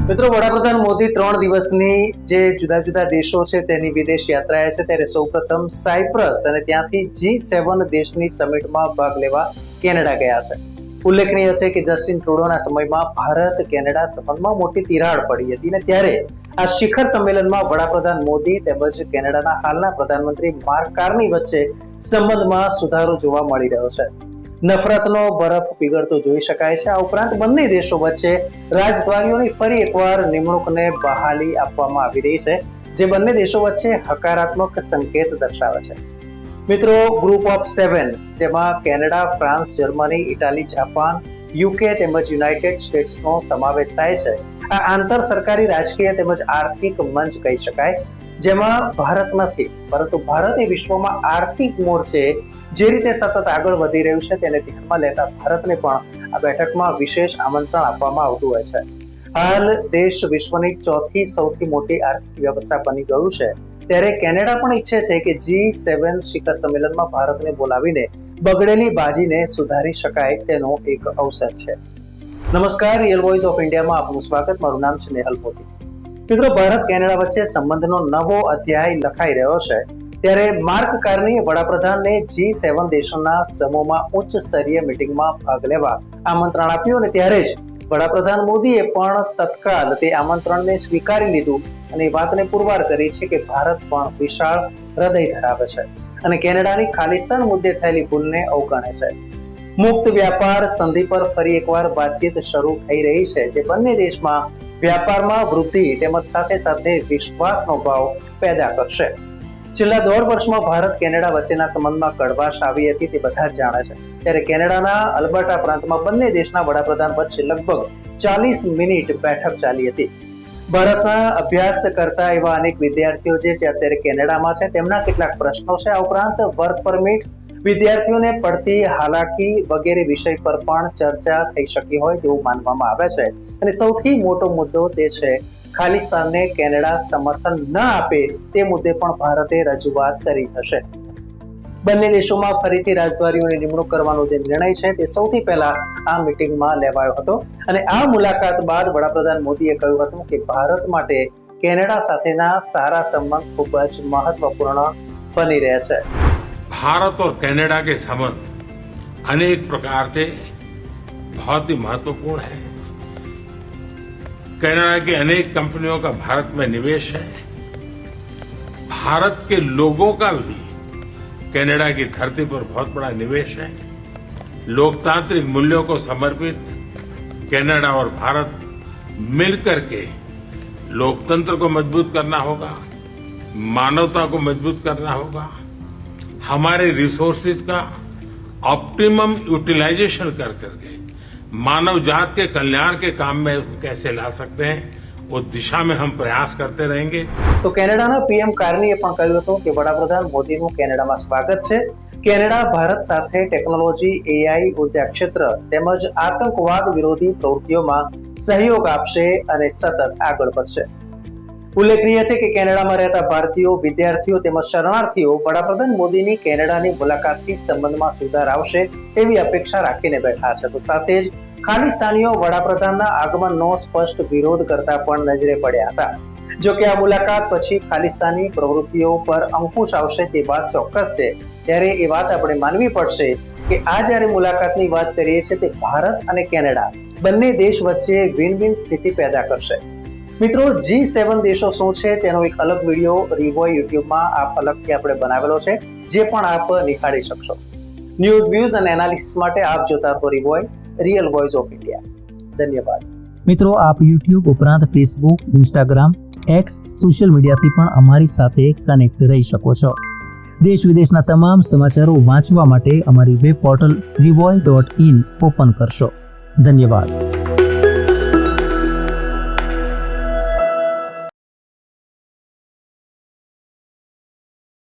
મિત્રો, વડાપ્રધાન મોદી 3 દિવસની જે જુદા જુદા દેશો છે તેની વિદેશ યાત્રાએ છે, ત્યારે સૌપ્રથમ સાયપ્રસ અને ત્યાંથી G7 દેશની સમિટમાં ભાગ લેવા કેનેડા ગયા છે. ઉલ્લેખનીય છે કે જસ્ટિન ટ્રુડોના સમયમાં ભારત કેનેડા સંબંધમાં મોટી તિરાડ પડી હતી, અને ત્યારે આ શિખર સંમેલનમાં વડાપ્રધાન મોદી તેમજ કેનેડાના હાલના પ્રધાનમંત્રી માર્ક કાર્ની વચ્ચે સંબંધમાં સુધારો જોવા મળી રહ્યો છે. નફરતનો બરફ પીગળતો જોઈ શકાય છે. આ ઉપરાંત બંને દેશો વચ્ચે રાજદ્વારીઓની ફરી એકવાર નિમણૂકને બહાલી આપવામાં આવી રહી છે, જે બંને દેશો વચ્ચે હકારાત્મક સંકેત દર્શાવે છે. મિત્રો, ગ્રુપ ઓફ 7 જેમાં Canada, France, Germany, Italy, Japan, UK તેમજ યુનાઇટેડ સ્ટેટ્સનો સમાવેશ થાય છે. આ આંતર સરકારી રાજકીય તેમજ આર્થિક મંચ કહી શકાય, જેમાં ભારત નથી, પરંતુ ભારત એ વિશ્વમાં આર્થિક મોરચે જે રીતે સતત આગળ વધી રહ્યું છે તેને ધ્યાનમાં લેતા ભારતને પણ આ બેઠકમાં વિશેષ આમંત્રણ આપવામાં આવતું હોય છે. હાલ દેશ વિશ્વની 4થી સૌથી મોટી આર્થિક વ્યવસ્થા બની ગયું છે, ત્યારે કેનેડા પણ ઈચ્છે છે કે G7 શિખર સંમેલનમાં ભારતને બોલાવીને બગડેલી બાજીને સુધારી શકાય તેનો એક અવસર છે. નમસ્કાર, રિયલ વોઇસ ઓફ ઇન્ડિયામાં આપનું સ્વાગત. મારું નામ છે નેહલ મોદી. મિત્રો, ભારત કેનેડા વચ્ચે સંબંધનો નવો અધ્યાય લખાઈ રહ્યો છે, ત્યારે માર્ક કાર્ની વડાપ્રધાનને G7 દેશોના સમૂહમાં ઉચ્ચ સ્તરીય મીટિંગમાં ભાગ લેવા આમંત્રણ આપ્યું, અને ત્યારે જ વડાપ્રધાન મોદીએ પણ તત્કાલ તે આમંત્રણને સ્વીકારી લીધું અને વાતને પુરવાર કરી છે કે ભારત પણ વિશાળ હૃદય ધરાવે છે અને કેનેડાની ખાલિસ્તાન મુદ્દે થયેલી ભૂલને અવગણે છે. મુક્ત વ્યાપાર સંધિ પર ફરી એકવાર વાતચીત શરૂ થઈ રહી છે, જે બંને દેશમાં વ્યાપારમાં વૃદ્ધિ તેમજ સાથે સાથે વિશ્વાસનો ભાવ પેદા કરશે. છેલ્લા 1.5 વર્ષમાં ભારત કેનેડા વચ્ચેના સંબંધમાં કડવાશ આવી હતી તે બધા જ જાણે છે. ત્યારે કેનેડાના અલ્બર્ટા પ્રાંતમાં બંને દેશના વડાપ્રધાન વચ્ચે લગભગ 40 મિનિટ બેઠક ચાલી હતી. ભારતના અભ્યાસ કરતા એવા અનેક વિદ્યાર્થીઓ જે અત્યારે કેનેડામાં છે તેમના કેટલાક પ્રશ્નો છે. આ ઉપરાંત વર્ક પરમિટ, વિદ્યાર્થીઓને પડતી હાલાકી વગેરે વિષય પર પણ ચર્ચા થઈ શકી હોય તેવું માનવામાં આવે છે. અને સૌથી મોટો મુદ્દો તે છે ખાલિસ્તાનને કેનેડા સમર્થન ન આપે તે મુદ્દે પણ ભારતે રજૂઆત કરી હશે. બંને દેશોમાં ફરીથી રાજદ્વારીઓની નિમણૂક કરવાનો જે નિર્ણય છે તે સૌથી પહેલા આ મીટિંગમાં લેવાયો હતો, અને આ મુલાકાત બાદ વડાપ્રધાન મોદીએ કહ્યું હતું કે ભારત માટે કેનેડા સાથેના સારા સંબંધ ખૂબ જ મહત્વપૂર્ણ બની રહે છે. भारत और कनाडा के संबंध अनेक प्रकार से बहुत ही महत्वपूर्ण है. कनाडा की अनेक कंपनियों का भारत में निवेश है. भारत के लोगों का भी कनाडा की धरती पर बहुत बड़ा निवेश है. लोकतांत्रिक मूल्यों को समर्पित कनाडा और भारत मिलकर के लोकतंत्र को मजबूत करना होगा, मानवता को मजबूत करना होगा, हमारे रिसोर्सेज का ऑप्टिमम यूटिलाइजेशन कर करके मानव जात के कल्याण के काम में कैसे ला सकते हैं, वो दिशा में हम प्रयास करते रहेंगे. તો કેનેડાના પીએમ કાર્નીએ પણ કહ્યું હતું કે વડાપ્રધાન મોદીનું કેનેડામાં સ્વાગત છે. કેનેડા ભારત સાથે ટેકનોલોજી, એઆઈ, ઉર્જા ક્ષેત્ર તેમજ આતંકવાદ વિરોધી પ્રવૃત્તિઓમાં સહયોગ આપશે અને સતત આગળ વધશે. ઉલ્લેખનીય છે કે કેનેડામાં રહેતા ભારતીયો, વિદ્યાર્થીઓ તેમજ શરણાર્થીઓ વડાપ્રધાન મોદીની કેનેડાની મુલાકાતથી સંબંધમાં સુધાર આવશે એવી અપેક્ષા રાખીને બેઠા છે. તો સાથે જ ખાલિસ્તાનીઓ વડાપ્રધાનના આગમનનો સ્પષ્ટ વિરોધ કરતા પણ નજરે પડ્યા હતા. જો કે આ મુલાકાત પછી ખાલિસ્તાની પ્રવૃત્તિઓ પર અંકુશ આવશે તે વાત ચોક્કસ છે. ત્યારે એ વાત આપણે માનવી પડશે કે આ જ્યારે મુલાકાતની વાત કરીએ છીએ તે ભારત અને કેનેડા બંને દેશ વચ્ચે વિન-વિન સ્થિતિ પેદા કરશે. મિત્રો, G7 દેશો શું છે તેનો એક અલગ વિડીયો રિવોય યુટ્યુબમાં આપ અલગથી આપણે બનાવેલો છે, જે પણ આપ નિહાળી શકશો. ન્યૂઝ, વ્યૂઝ અને એનાલિસિસ માટે આપ જોતા રહો રિવોય, રિયલ વોઇસ ઓફ ઇન્ડિયા. ધન્યવાદ. મિત્રો, આપ યુટ્યુબ ઉપરાંત ફેસબુક, ઇન્સ્ટાગ્રામ, એક્સ સોશિયલ મીડિયાથી પણ અમારી સાથે કનેક્ટ રહી શકો છો. દેશ વિદેશના તમામ સમાચારો વાંચવા માટે અમારી વેબ પોર્ટલ rivoy.in ઓપન કરશો. ધન્યવાદ.